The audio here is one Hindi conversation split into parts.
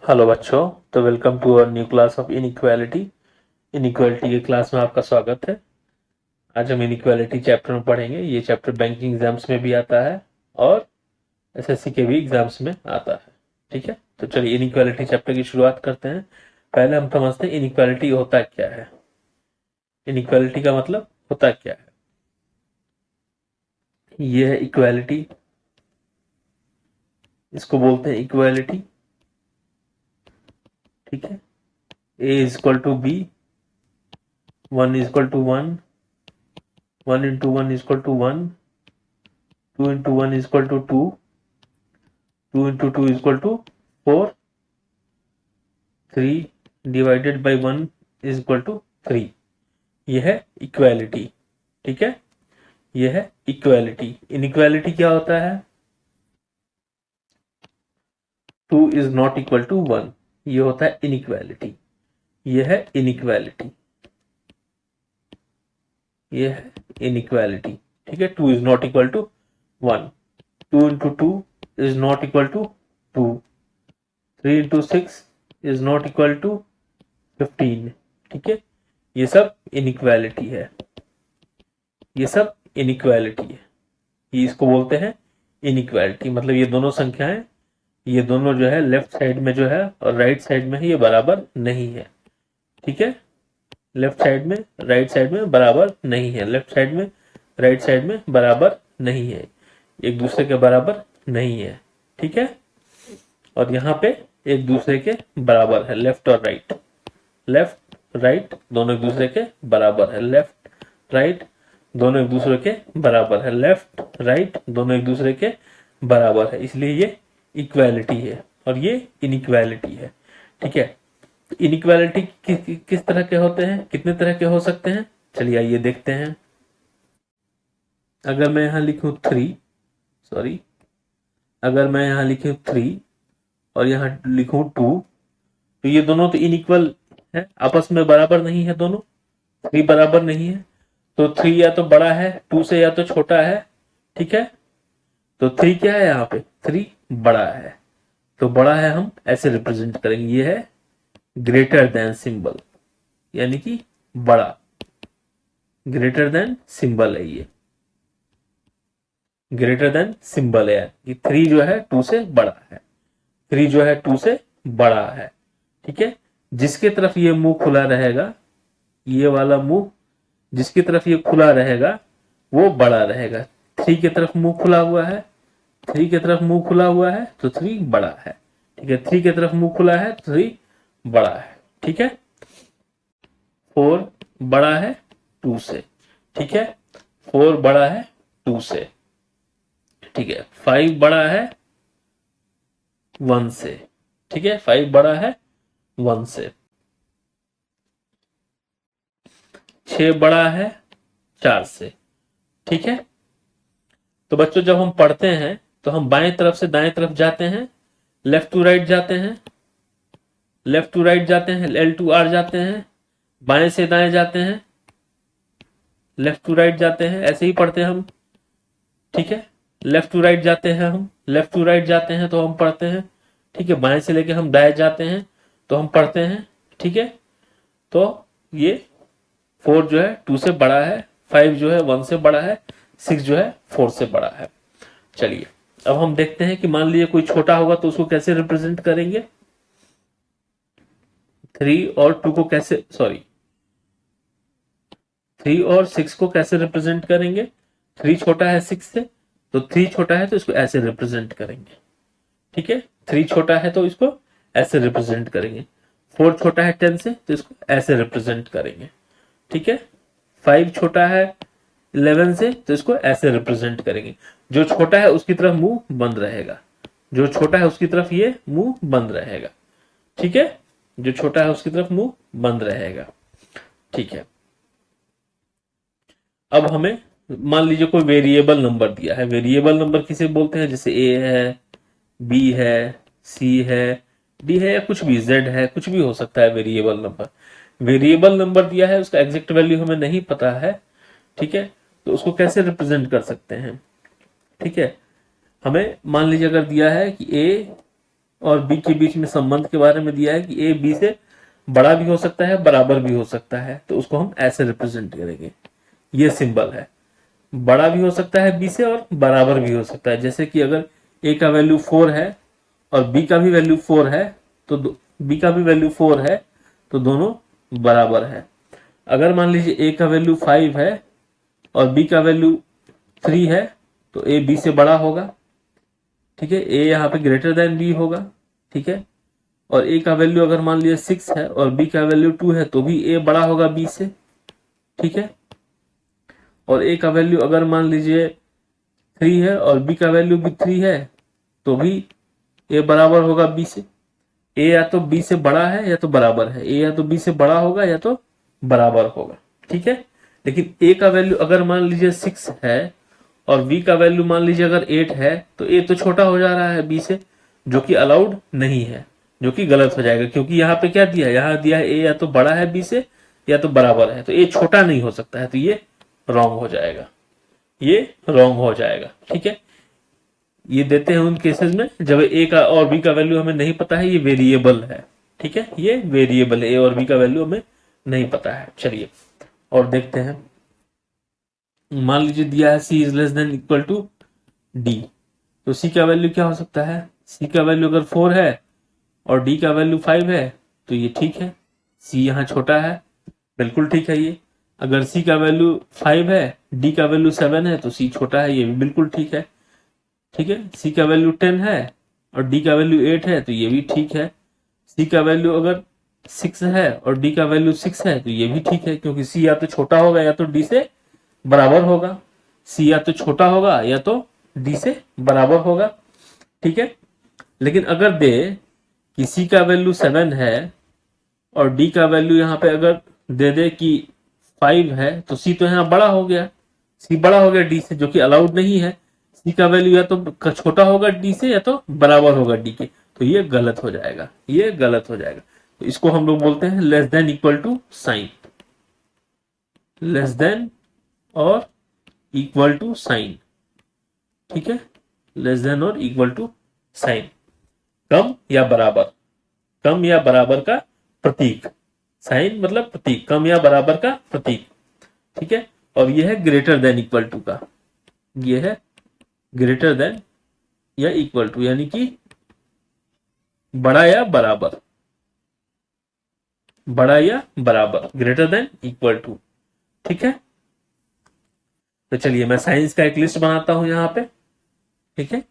हेलो बच्चों। तो welcome to our new class of inequality. Inequality के क्लास में आपका स्वागत है। आज हम इनइक्वालिटी चैप्टर में पढ़ेंगे। ये चैप्टर बैंकिंग एग्जाम्स में भी आता है और एसएससी के भी एग्जाम्स में आता है। ठीक है, तो चलिए इनइक्वालिटी चैप्टर की शुरुआत करते हैं। पहले हम समझते हैं इनइक्वालिटी होता क्या है। इनइक्वालिटी का मतलब होता क्या है। ये है इक्वालिटी, इसको बोलते हैं इक्वालिटी। ठीक है, A is equal to B, 1 = 1, 1 × 1 = 1, 2 × 1 = 2, 2 × 2 = 4, 3 divided by 1 = 3। यह है इक्वालिटी। ठीक है, यह है इक्वालिटी। इनइक्वालिटी क्या होता है? 2 is not equal to 1, ये होता है इनइक्वालिटी। यह है इनइक्वालिटी, यह है इनइक्वालिटी। ठीक है, 2 is not equal to 1, 2 × 2 is not equal to 2, 3 × 6 is not equal to 15। ठीक है, ये सब इनइक्वालिटी है, ये सब इनइक्वालिटी है। ये इसको बोलते हैं इनइक्वालिटी। मतलब ये दोनों संख्याएं, ये दोनों जो है लेफ्ट साइड में जो है और राइट साइड में है, ये बराबर नहीं है। ठीक है, लेफ्ट साइड में राइट साइड में बराबर नहीं है, लेफ्ट साइड में राइट साइड में बराबर नहीं है, एक दूसरे के बराबर नहीं है। ठीक है, और यहाँ पे एक दूसरे के बराबर है। लेफ्ट और राइट, लेफ्ट राइट दोनों एक दूसरे के बराबर है। लेफ्ट राइट दोनों एक दूसरे के बराबर है। लेफ्ट राइट दोनों एक दूसरे के बराबर है, इसलिए ये इक्वालिटी है और ये इनइक्वालिटी है। ठीक है, इनइक्वालिटी किस तरह के होते हैं, कितने तरह के हो सकते हैं, चलिए आइए देखते हैं। अगर मैं यहां लिखूं 3, सॉरी, अगर मैं यहां लिखूं 3 और यहां लिखूं 2, तो ये दोनों तो इनइक्वल है, आपस में बराबर नहीं है। दोनों 3 बराबर नहीं है, तो 3 या तो बड़ा है 2 से या तो छोटा है। ठीक है, तो 3 क्या है, यहाँ पे 3 बड़ा है, तो बड़ा है हम ऐसे रिप्रेजेंट करेंगे। ये है ग्रेटर देन सिंबल, यानी कि बड़ा, ग्रेटर देन सिंबल है, ये ग्रेटर देन सिंबल है। कि 3 जो है 2 से बड़ा है, 3 जो है 2 से बड़ा है। ठीक है, जिसके तरफ ये मुंह खुला रहेगा, ये वाला मुंह जिसकी तरफ ये खुला रहेगा वो बड़ा रहेगा। 3 की तरफ मुंह खुला हुआ है, 3 की तरफ मुंह खुला हुआ है तो 3 बड़ा है। ठीक है, 3 की तरफ मुंह खुला है तो 3 बड़ा है। ठीक है, 4 बड़ा है 2 से। ठीक है, 4 बड़ा है 2 से। ठीक है, 5 बड़ा है 1 से। ठीक है, 5 बड़ा है 1 से। 6 बड़ा है 4 से। ठीक है, तो बच्चों जब हम पढ़ते हैं तो हम बाएं तरफ से दाएं तरफ जाते हैं, लेफ्ट टू राइट जाते हैं, लेफ्ट टू राइट जाते हैं, एल टू आर जाते हैं, बाएं से दाएं जाते हैं, लेफ्ट टू राइट जाते हैं, ऐसे ही पढ़ते हैं हम। ठीक है, लेफ्ट टू राइट जाते हैं हम, लेफ्ट टू राइट जाते हैं तो हम पढ़ते हैं। ठीक है, बाएं से लेके हम दाएं जाते हैं तो हम पढ़ते हैं। ठीक है, तो ये 4 जो है 2 से बड़ा है, 5 जो है 1 से बड़ा है, 6 जो है 4 से बड़ा है। चलिए अब हम देखते हैं कि मान लीजिए कोई छोटा होगा तो उसको कैसे रिप्रेजेंट करेंगे। 3 और 2 को कैसे, सॉरी, 3 और 6 को कैसे रिप्रेजेंट करेंगे। 3 छोटा है 6 से, तो 3 छोटा है तो इसको ऐसे रिप्रेजेंट करेंगे। ठीक है, 3 छोटा है तो इसको ऐसे रिप्रेजेंट करेंगे। 4 छोटा है 10 से तो इसको ऐसे रिप्रेजेंट करेंगे। ठीक है, 5 छोटा है 11 से तो इसको ऐसे रिप्रेजेंट करेंगे। जो छोटा है उसकी तरफ मुंह बंद रहेगा, जो छोटा है उसकी तरफ ये मुंह बंद रहेगा। ठीक है, जो छोटा है उसकी तरफ मुंह बंद रहेगा। ठीक है, अब हमें मान लीजिए कोई वेरिएबल नंबर दिया है। वेरिएबल नंबर किसे बोलते हैं, जैसे ए है, बी है, सी है, डी है, या कुछ भी, जेड है, कुछ भी हो सकता है वेरिएबल नंबर। वेरिएबल नंबर दिया है, उसका एग्जैक्ट वैल्यू हमें नहीं पता है। ठीक है, तो उसको कैसे रिप्रेजेंट कर सकते हैं। ठीक है, हमें मान लीजिए अगर दिया है कि ए और बी के बीच में संबंध के बारे में दिया है कि ए बी से बड़ा भी हो सकता है, बराबर भी हो सकता है, तो उसको हम ऐसे रिप्रेजेंट करेंगे। ये सिंबल है, बड़ा भी हो सकता है बी से और बराबर भी हो सकता है। जैसे कि अगर ए का वैल्यू 4 है और बी का भी वैल्यू 4 है तो बी का भी वैल्यू 4 है तो दोनों बराबर है। अगर मान लीजिए ए का वैल्यू 5 है और बी का वैल्यू 3 है तो ए बी से बड़ा होगा, ठीक है, ए यहाँ पे ग्रेटर देन बी होगा, ठीक है। और ए का वैल्यू अगर मान लीजिए 6 है और बी का वैल्यू 2 है तो भी ए बड़ा होगा बी से, ठीक है। और ए का वैल्यू अगर मान लीजिए 3 है और बी का वैल्यू भी 3 है तो भी ए बराबर होगा बी से। ए या तो बी से बड़ा है या तो बराबर है, ए या तो बी से बड़ा होगा या तो बराबर होगा, ठीक है। लेकिन ए का वैल्यू अगर मान लीजिए 6 है और बी का वैल्यू मान लीजिए अगर 8 है तो ए तो छोटा हो जा रहा है बी से, जो कि अलाउड नहीं है, जो कि गलत हो जाएगा। क्योंकि यहाँ पे क्या दिया है, यहाँ दिया है ए या तो बड़ा है बी से या तो बराबर है, तो ए छोटा नहीं हो सकता है, तो ये रॉन्ग हो जाएगा, ये रॉन्ग हो जाएगा, ठीक है। ये देते हैं उन केसेस में जब ए का और बी का वैल्यू हमें नहीं पता है, ये वेरिएबल है, ठीक है, ये वेरिएबल है, ए और बी का वैल्यू हमें नहीं पता है। चलिए और देखते हैं। मान लीजिए दिया है C is less than equal to D, तो सी का वैल्यू क्या हो सकता है, सी का वैल्यू अगर 4 है और डी का वैल्यू 5 है तो ये ठीक है, सी यहाँ छोटा है, बिल्कुल ठीक है। ये अगर सी का वैल्यू 5 है, डी का वैल्यू 7 है तो सी छोटा है, ये भी बिल्कुल ठीक है, ठीक है। सी का वैल्यू 10 है और डी का वैल्यू 8 है तो ये भी ठीक है। सी का वैल्यू अगर 6 है और डी का वैल्यू 6 है तो ये भी ठीक है, क्योंकि सी या तो छोटा होगा या तो डी से बराबर होगा, सी या तो छोटा होगा या तो डी से बराबर होगा, ठीक है। लेकिन अगर दे कि सी का वैल्यू 7 है और डी का वैल्यू यहाँ पे अगर दे दे कि 5 है तो सी तो यहाँ बड़ा हो गया, सी बड़ा हो गया डी से, जो कि अलाउड नहीं है। सी का वैल्यू या तो छोटा होगा डी से या तो बराबर होगा डी के, तो ये गलत हो जाएगा, ये गलत हो जाएगा। तो इसको हम लोग बोलते हैं less than equal to sign, less than और इक्वल टू साइन, ठीक है, लेस देन और इक्वल टू साइन, कम या बराबर, कम या बराबर का प्रतीक, साइन मतलब प्रतीक, कम या बराबर का प्रतीक, ठीक है। और यह है ग्रेटर देन इक्वल टू का, यह है ग्रेटर देन या इक्वल टू, यानी कि बड़ा या बराबर, बड़ा या बराबर, ग्रेटर देन इक्वल टू, ठीक है। तो चलिए मैं साइंस का एक लिस्ट बनाता हूं यहां पे, ठीक है।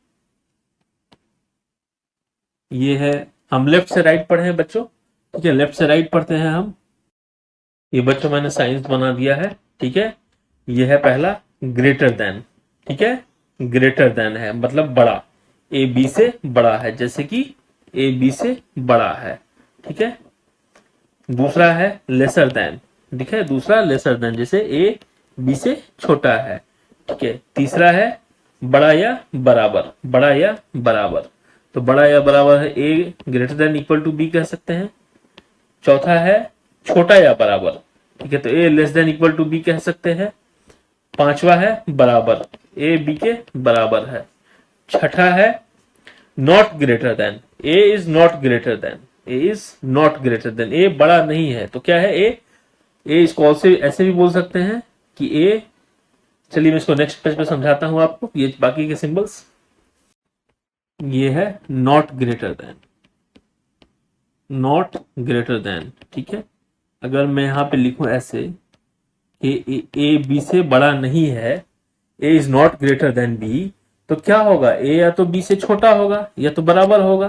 ये है, हम लेफ्ट से राइट पढ़े हैं बच्चों, ठीक है, लेफ्ट से राइट पढ़ते हैं हम। ये बच्चों मैंने साइंस बना दिया है, ठीक है। ये है पहला ग्रेटर देन, ठीक है, ग्रेटर देन है मतलब बड़ा, ए बी से बड़ा है, जैसे कि ए बी से बड़ा है, ठीक है। दूसरा है लेसर देन, ठीक है, दूसरा लेसर देन, जैसे ए बी से छोटा है, ठीक है। तीसरा है बड़ा या बराबर, बड़ा या बराबर, तो बड़ा या बराबर है A greater than equal to B कह सकते हैं। चौथा है छोटा या बराबर, ठीक है, तो A less than equal to B कह सकते हैं। पांचवा है बराबर, ए बी के बराबर है। छठा है not greater than, A is not greater than, A is not greater than, A बड़ा नहीं है, तो क्या है ए इसको ऐसे भी बोल सकते हैं कि ए, चलिए मैं इसको नेक्स्ट पेज पे समझाता हूं आपको, ये बाकी के सिंबल्स। ये है not greater then, not greater then, ठीक है। अगर मैं यहां पे लिखूं ऐसे कि ए बी से बड़ा नहीं है, A is not greater than B, तो क्या होगा, ए या तो बी से छोटा होगा या तो बराबर होगा,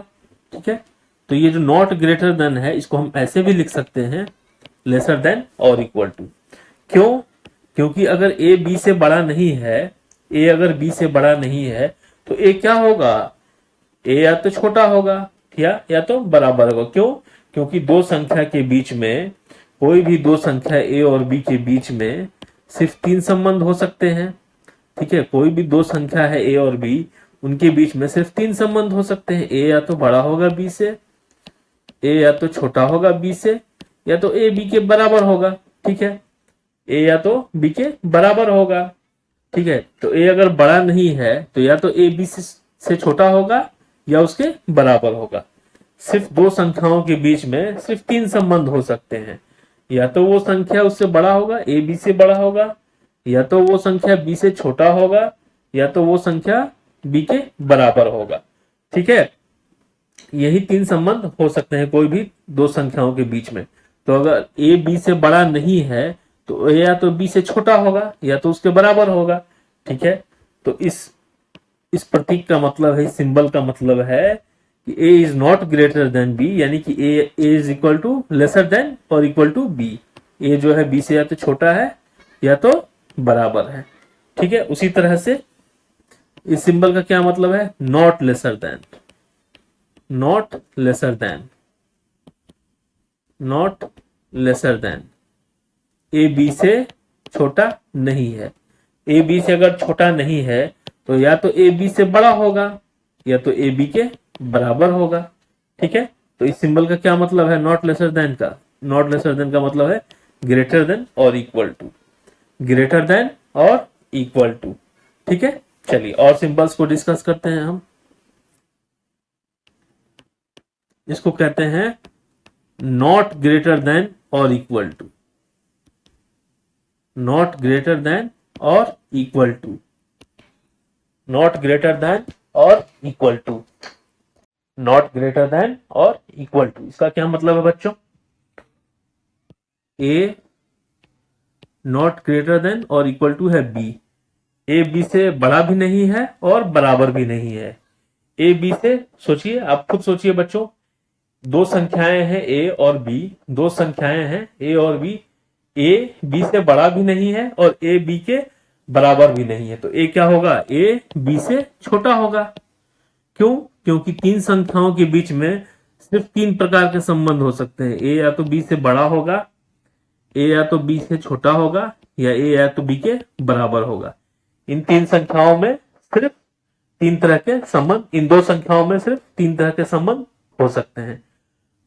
ठीक है। तो ये जो नॉट ग्रेटर देन है इसको हम ऐसे भी लिख सकते हैं लेसर देन और इक्वल टू। क्यों, क्योंकि अगर ए बी से बड़ा नहीं है, ए अगर बी से बड़ा नहीं है तो ए क्या होगा, ए या तो छोटा होगा या तो बराबर होगा। क्यों, क्योंकि दो संख्या के बीच में, कोई भी दो संख्या ए और बी के बीच में सिर्फ 3 संबंध हो सकते हैं, ठीक है। कोई भी दो संख्या है ए और बी, उनके बीच में सिर्फ 3 संबंध हो सकते हैं, ए या तो बड़ा होगा बी से, ए या तो छोटा होगा बी से, या तो ए बी के बराबर होगा, ठीक है, ए या तो बी के बराबर होगा, ठीक है। तो ए अगर बड़ा नहीं है तो या तो ए बी से छोटा होगा या उसके बराबर होगा। सिर्फ दो संख्याओं के बीच में सिर्फ तीन संबंध हो सकते हैं, या तो वो संख्या उससे बड़ा होगा, ए बी से बड़ा होगा, या तो वो संख्या बी से छोटा होगा, या तो वो संख्या बी के बराबर होगा। ठीक है, यही तीन संबंध हो सकते हैं कोई भी दो संख्याओं के बीच में। तो अगर ए बी से बड़ा नहीं है तो ए या तो बी से छोटा होगा या तो उसके बराबर होगा। ठीक है, तो इस प्रतीक का मतलब है, सिंबल का मतलब है कि A is not greater than B, यानी कि A is equal to lesser than और इक्वल टू बी। ए जो है बी से या तो छोटा है या तो बराबर है। ठीक है, उसी तरह से इस सिंबल का क्या मतलब है, not lesser than, not lesser than, not lesser than, A B से छोटा नहीं है। ए बी से अगर छोटा नहीं है तो या तो ए बी से बड़ा होगा या तो ए बी के बराबर होगा। ठीक है, तो इस सिंबल का क्या मतलब है, नॉट लेसर देन का, नॉट लेसर देन का मतलब है ग्रेटर देन और इक्वल टू, ग्रेटर देन और इक्वल टू। ठीक है, चलिए और सिंबल्स को डिस्कस करते हैं हम। इसको कहते हैं नॉट ग्रेटर देन और equal to, not greater than और equal to, not greater than और equal to, not greater than और इक्वल टू। इसका क्या मतलब है बच्चों, ए नॉट ग्रेटर देन और इक्वल टू है बी, ए बी से बड़ा भी नहीं है और बराबर भी नहीं है। ए बी से, सोचिए आप खुद सोचिए बच्चों, दो संख्याएं हैं ए और बी, दो संख्याएं हैं ए और बी, ए बी से बड़ा भी नहीं है और ए बी के बराबर भी नहीं है, तो ए क्या होगा, ए बी से छोटा होगा। क्यों, क्योंकि तीन संख्याओं के बीच में सिर्फ तीन प्रकार के संबंध हो सकते हैं, ए या तो बी से बड़ा होगा, ए या तो बी से छोटा होगा, या ए या तो बी के बराबर होगा। इन तीन संख्याओं में सिर्फ तीन तरह के संबंध, इन दो संख्याओं में सिर्फ तीन तरह के संबंध हो सकते हैं।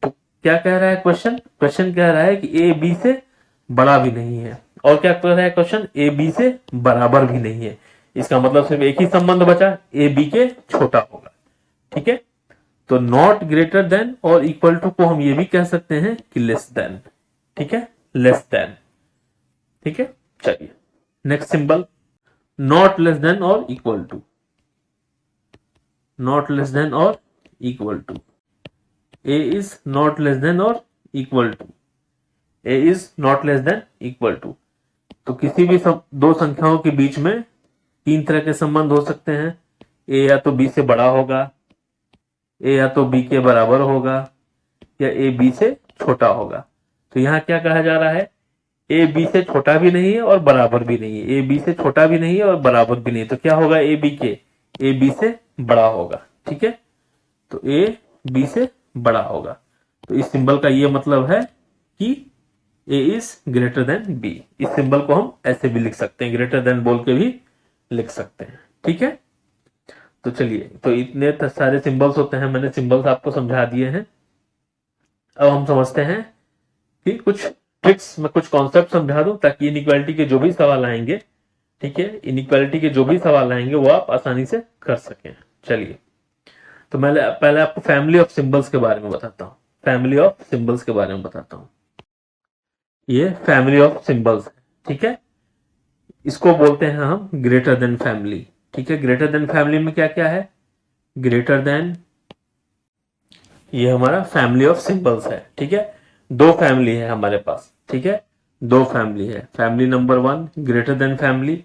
तो क्या कह रहा है क्वेश्चन, क्वेश्चन कह रहा है कि ए बी से बड़ा भी नहीं है, और क्या कह रहा है क्वेश्चन, ए बी से बराबर भी नहीं है। इसका मतलब सिर्फ एक ही संबंध बचा, ए बी के छोटा होगा। ठीक है, तो नॉट ग्रेटर देन और इक्वल टू को हम ये भी कह सकते हैं कि लेस देन। ठीक है, लेस देन। ठीक है, चलिए next symbol, not less than और equal to, not less than और equal to, A is not less than और equal to, A is not less than equal to. तो किसी भी दो संख्याओं के बीच में तीन तरह के संबंध हो सकते हैं, ए या तो बी से बड़ा होगा, ए या तो बी के बराबर होगा, या ए बी से छोटा होगा। तो यहां क्या कहा जा रहा है, ए बी से छोटा भी नहीं है और बराबर भी नहीं है, ए बी से छोटा भी नहीं है और बराबर भी नहीं है, तो क्या होगा, ए बी के, ए बी से बड़ा होगा। ठीक है, तो ए बी से बड़ा होगा। तो इस सिंबल का ये मतलब है कि A is greater than B. इस सिंबल को हम ऐसे भी लिख सकते हैं, ग्रेटर देन बोल के भी लिख सकते हैं। ठीक है, तो चलिए, तो इतने सारे सिंबल्स होते हैं, मैंने सिंबल्स आपको समझा दिए हैं। अब हम समझते हैं कि कुछ ट्रिक्स, मैं कुछ कॉन्सेप्ट समझा दूं ताकि इनइक्वालिटी के जो भी सवाल आएंगे, ठीक है, इनइक्वालिटी के जो भी सवाल आएंगे वो आप आसानी से कर सकें। चलिए, तो मैं पहले आपको फैमिली ऑफ सिंबल्स के बारे में बताता हूँ, फैमिली ऑफ सिंबल्स के बारे में बताता हूँ। ये फैमिली ऑफ सिंबल्स है। ठीक है, इसको बोलते हैं हम ग्रेटर देन फैमिली। ठीक है, ग्रेटर देन फैमिली में क्या क्या है, ग्रेटर देन, ये हमारा फैमिली ऑफ सिंबल्स है। ठीक है, दो फैमिली है हमारे पास। ठीक है, दो फैमिली है, family number 1 greater than family,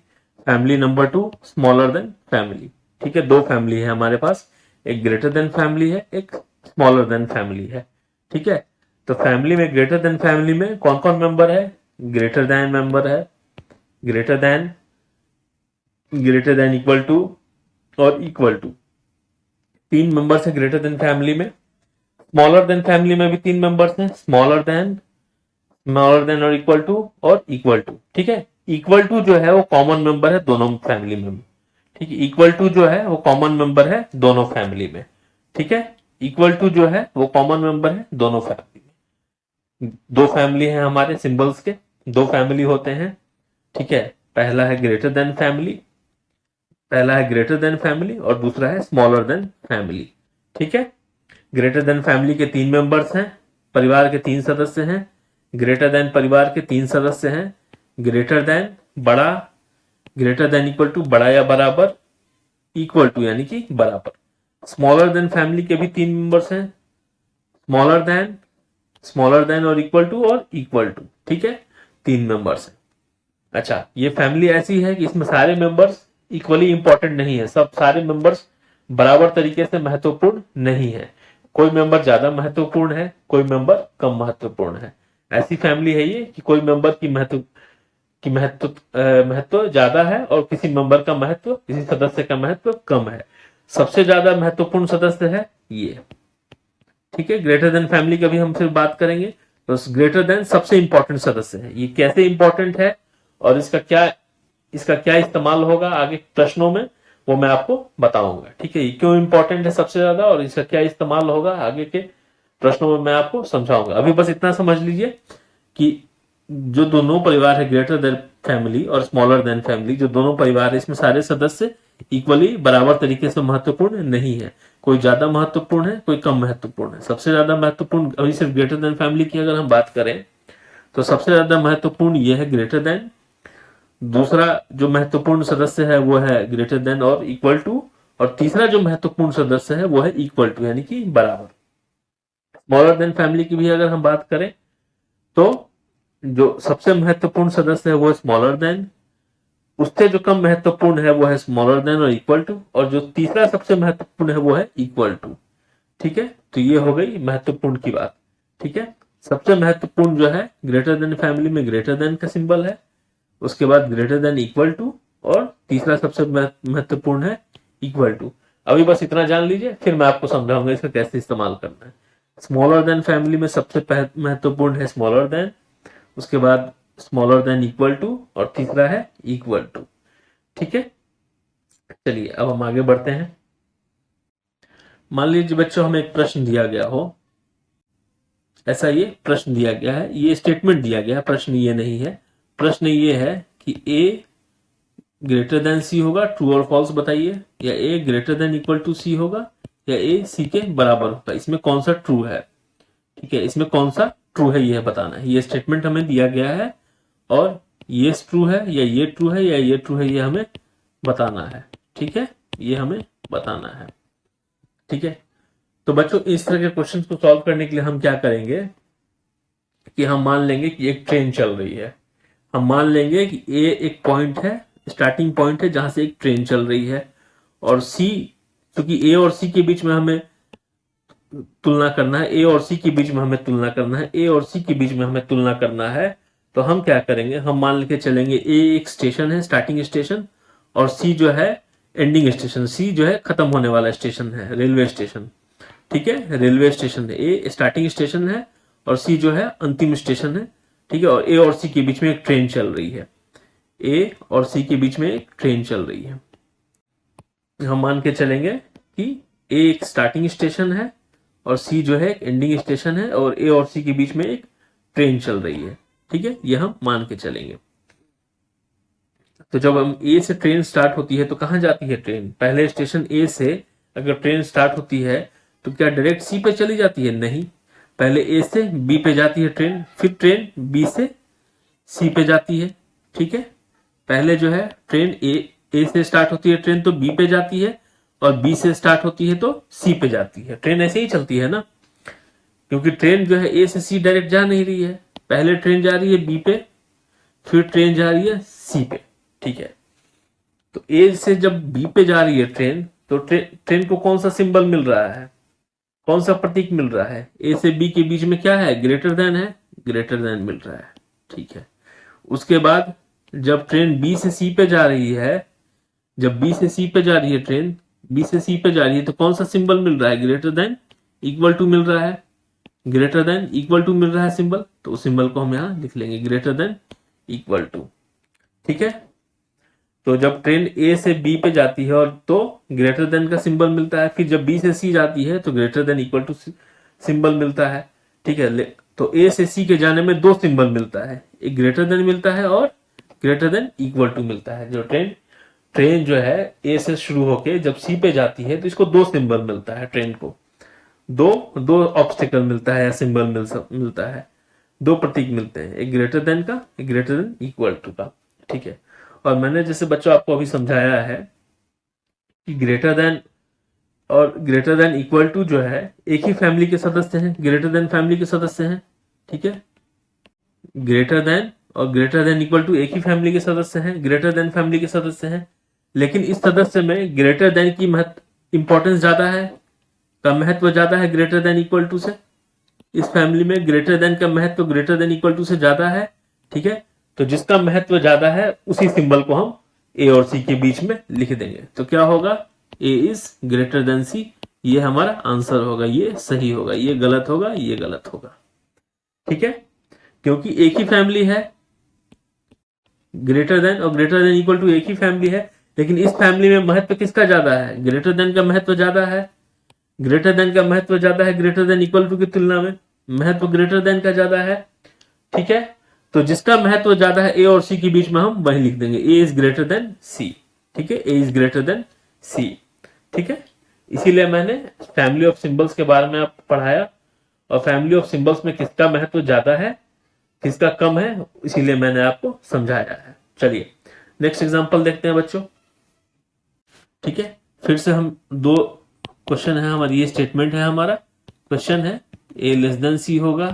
family number 2 smaller than family. ठीक है, दो फैमिली है हमारे पास, एक ग्रेटर देन फैमिली है, एक स्मॉलर देन फैमिली है। ठीक है, तो फैमिली में, ग्रेटर देन फैमिली में कौन कौन मेंबर है, ग्रेटर देन मेंबर है, ग्रेटर देन इक्वल टू और इक्वल टू, तीन मेंबर्स है ग्रेटर देन फैमिली में। स्मॉलर देन फैमिली में भी तीन मेंबर्स हैं, स्मॉलर देन और इक्वल टू। ठीक है, इक्वल टू जो है वो कॉमन मेंबर है दोनों फैमिली में। ठीक है, इक्वल टू जो है वो कॉमन मेंबर है दोनों फैमिली में। ठीक है, इक्वल टू जो है वो कॉमन मेंबर है दोनों फैमिली में। दो फैमिली है हमारे सिंबल्स के, दो फैमिली होते हैं। ठीक है, पहला है ग्रेटर देन फैमिली, पहला है ग्रेटर देन फैमिली और दूसरा है स्मॉलर देन फैमिली। ठीक है। ग्रेटर देन फैमिली के 3 मेंबर्स हैं, परिवार के 3 सदस्य हैं। ग्रेटर देन परिवार के 3 सदस्य हैं। ग्रेटर देन बड़ा, ग्रेटर देन इक्वल टू बड़ा या बराबर, इक्वल टू यानी कि बराबर। स्मॉलर देन फैमिली के भी 3 मेंबर्स हैं, स्मॉलर देन और इक्वल टू, ठीक है, 3 मेंबर्स हैं। अच्छा, ये फैमिली ऐसी है कि इसमें सारे मेंबर्स इक्वली इंपॉर्टेंट नहीं है, सब सारे मेंबर्स बराबर तरीके से महत्वपूर्ण नहीं है। कोई मेंबर ज्यादा महत्वपूर्ण है, कोई मेंबर कम महत्वपूर्ण है। ऐसी फैमिली है ये कि कोई मेंबर की महत्व ज्यादा है और किसी मेंबर का महत्व, किसी सदस्य का महत्व कम है। सबसे ज्यादा महत्वपूर्ण सदस्य है ये, ठीक है। ग्रेटर देन फैमिली का भी हम फिर बात करेंगे। तो ग्रेटर देन सबसे इंपॉर्टेंट सदस्य है। ये कैसे इंपॉर्टेंट है और इसका क्या इस्तेमाल होगा आगे प्रश्नों में, वो मैं आपको बताऊंगा, ठीक है। ये क्यों इंपॉर्टेंट है सबसे ज्यादा और इसका क्या इस्तेमाल होगा आगे के प्रश्नों में मैं आपको समझाऊंगा। अभी बस इतना समझ लीजिए कि जो दोनों परिवार है, ग्रेटर देन फैमिली और स्मॉलर देन फैमिली, जो दोनों परिवार है, इसमें सारे सदस्य इक्वली बराबर तरीके से महत्वपूर्ण नहीं है। कोई ज्यादा महत्वपूर्ण है, कोई कम महत्वपूर्ण है। सबसे ज्यादा महत्वपूर्ण, अभी सिर्फ ग्रेटर देन फैमिली की अगर हम बात करें तो सबसे ज्यादा महत्वपूर्ण ये है ग्रेटर देन। दूसरा जो महत्वपूर्ण सदस्य है वो है ग्रेटर देन और इक्वल टू, और तीसरा जो महत्वपूर्ण सदस्य है वो है इक्वल टू यानी कि बराबर। स्मॉलर देन फैमिली की भी अगर हम बात करें तो जो सबसे महत्वपूर्ण सदस्य है वो है स्मॉलर देन, उससे जो कम महत्वपूर्ण है वो है स्मॉलर देन और इक्वल टू, और जो तीसरा सबसे महत्वपूर्ण है वो है इक्वल टू, ठीक है। तो ये हो गई महत्वपूर्ण की बात, ठीक है। सबसे महत्वपूर्ण जो है ग्रेटर देन फैमिली में ग्रेटर देन का सिंबल है, उसके बाद ग्रेटर देन इक्वल टू, और तीसरा सबसे महत्वपूर्ण है इक्वल टू। अभी बस इतना जान लीजिए, फिर मैं आपको समझाऊंगा इसका कैसे इस्तेमाल करना है। स्मॉलर देन फैमिली में सबसे महत्वपूर्ण है स्मॉलर देन, उसके बाद स्मॉलर देन इक्वल टू, और तीसरा है इक्वल टू, ठीक है। चलिए अब हम आगे बढ़ते हैं। मान लीजिए बच्चों हमें एक प्रश्न दिया गया हो, ऐसा ये प्रश्न दिया गया है, ये स्टेटमेंट दिया गया है, प्रश्न ये नहीं है। प्रश्न ये है कि ए ग्रेटर देन सी होगा, ट्रू और फॉल्स बताइए, या ए ग्रेटर देन इक्वल टू सी होगा, या ए सी के बराबर होगा। इसमें कौन सा ट्रू है, ठीक है, इसमें कौन सा ट्रू है यह बताना है। ये स्टेटमेंट हमें दिया गया है और ये ट्रू है या ये ट्रू है या ये ट्रू है, ये हमें बताना है, ठीक है, ये हमें बताना है, ठीक है। तो बच्चों इस तरह के क्वेश्चन को सॉल्व करने के लिए हम क्या करेंगे कि हम मान लेंगे कि एक ट्रेन चल रही है। हम मान लेंगे कि ए एक पॉइंट है, स्टार्टिंग पॉइंट है जहां से एक ट्रेन चल रही है, और सी, क्योंकि ए और सी के बीच में हमें तुलना करना है, ए और सी के बीच में हमें तुलना करना है, ए और सी के बीच में हमें तुलना करना है, तो हम क्या करेंगे, हम मान लेके चलेंगे ए एक स्टेशन है, स्टार्टिंग स्टेशन, और सी जो है एंडिंग स्टेशन, सी जो है खत्म होने वाला स्टेशन है, रेलवे स्टेशन, ठीक है, रेलवे स्टेशन है। ए स्टार्टिंग स्टेशन है और सी जो है अंतिम स्टेशन है, ठीक है। और ए और सी के बीच में एक ट्रेन चल रही है, ए और सी के बीच में एक ट्रेन चल रही है। हम मान के चलेंगे कि ए एक स्टार्टिंग स्टेशन है और सी जो है एक एंडिंग स्टेशन है, और ए और सी के बीच में एक ट्रेन चल रही है, ठीक है, ये हम मान के चलेंगे। तो जब हम ए से ट्रेन स्टार्ट होती है तो कहां जाती है ट्रेन, पहले स्टेशन ए से अगर ट्रेन स्टार्ट होती है तो क्या डायरेक्ट सी पे चली जाती है, नहीं, पहले ए से बी पे जाती है ट्रेन, फिर ट्रेन बी से सी पे जाती है, ठीक है। पहले जो है ट्रेन ए से स्टार्ट होती है ट्रेन तो बी पे जाती है, और बी से स्टार्ट होती है तो सी पे जाती है। ट्रेन ऐसे ही चलती है ना, क्योंकि ट्रेन जो है ए से सी डायरेक्ट जा नहीं रही है, पहले ट्रेन जा रही है बी पे, फिर ट्रेन जा रही है सी पे, ठीक है। तो ए से जब बी पे जा रही है ट्रेन तो ट्रेन को कौन सा सिंबल मिल रहा है, कौन सा प्रतीक मिल रहा है, ए से बी के बीच में क्या है, ग्रेटर देन है, ग्रेटर देन मिल रहा है, ठीक है। उसके बाद जब ट्रेन बी से सी पे जा रही है, जब बी से सी पे जा रही है ट्रेन, बी से सी पे जा रही है तो कौन सा सिंबल मिल रहा है, ग्रेटर देन इक्वल टू मिल रहा है, ग्रेटर देन इक्वल टू मिल रहा है सिंबल, तो उस सिंबल को हम यहां लिख लेंगे ग्रेटर देन इक्वल टू, ठीक है। तो जब ट्रेन ए से बी पे जाती है और तो ग्रेटर देन का सिंबल मिलता है, फिर जब बी से सी जाती है तो greater than equal to symbol मिलता है, ठीक है। तो ए से सी के जाने में 2 सिंबल मिलता है, एक ग्रेटर देन मिलता है और ग्रेटर देन इक्वल टू मिलता है। जो ट्रेन जो है ए से शुरू होके जब सी पे जाती है तो इसको 2 सिंबल मिलता है ट्रेन को, दो दो ऑब्स्टिकल मिलता है या सिंबल मिलता है, दो प्रतीक मिलते हैं, एक ग्रेटर देन का, एक ग्रेटर देन इक्वल टू का। ठीक है, और मैंने जैसे बच्चों आपको अभी समझाया है कि ग्रेटर देन और ग्रेटर देन इक्वल टू जो है एक ही फैमिली के सदस्य हैं, ग्रेटर देन फैमिली के सदस्य हैं। ठीक है, ग्रेटर देन और ग्रेटर देन इक्वल टू एक ही फैमिली के सदस्य हैं, ग्रेटर देन फैमिली के सदस्य हैं, लेकिन इस सदस्य में ग्रेटर देन की इंपॉर्टेंस ज्यादा है, का महत्व ज्यादा है ग्रेटर देन इक्वल टू से। इस फैमिली में ग्रेटर देन का महत्व ग्रेटर देन इक्वल टू से ज्यादा है। ठीक है, तो जिसका महत्व ज्यादा है उसी सिंबल को हम ए और सी के बीच में लिख देंगे। तो क्या होगा, ए इज ग्रेटर देन सी, ये हमारा आंसर होगा, ये सही होगा, ये गलत होगा, ये गलत होगा। ठीक है, क्योंकि एक ही फैमिली है, ग्रेटर देन और ग्रेटर देन इक्वल टू एक ही फैमिली है, लेकिन इस फैमिली में महत्व किसका ज्यादा है, ग्रेटर देन का महत्व ज्यादा है, ग्रेटर देन का महत्व ज्यादा है ग्रेटर देन इक्वल टू की तुलना में, महत्व ग्रेटर देन का ज्यादा है। ठीक है, तो जिसका महत्व ज्यादा है ए और सी के बीच में हम वही लिख देंगे, ए इज ग्रेटर देन सी। ठीक है, A is greater than C. ठीक है, इसीलिए मैंने फैमिली ऑफ सिंबल्स के बारे में आपको पढ़ाया, और फैमिली ऑफ सिंबल्स में किसका महत्व ज्यादा है किसका कम है, इसीलिए मैंने आपको समझाया है। चलिए नेक्स्ट एग्जांपल देखते हैं बच्चों। ठीक है, फिर से हम दो क्वेश्चन है हमारी, ये स्टेटमेंट है हमारा, क्वेश्चन है ए लेस देन सी होगा,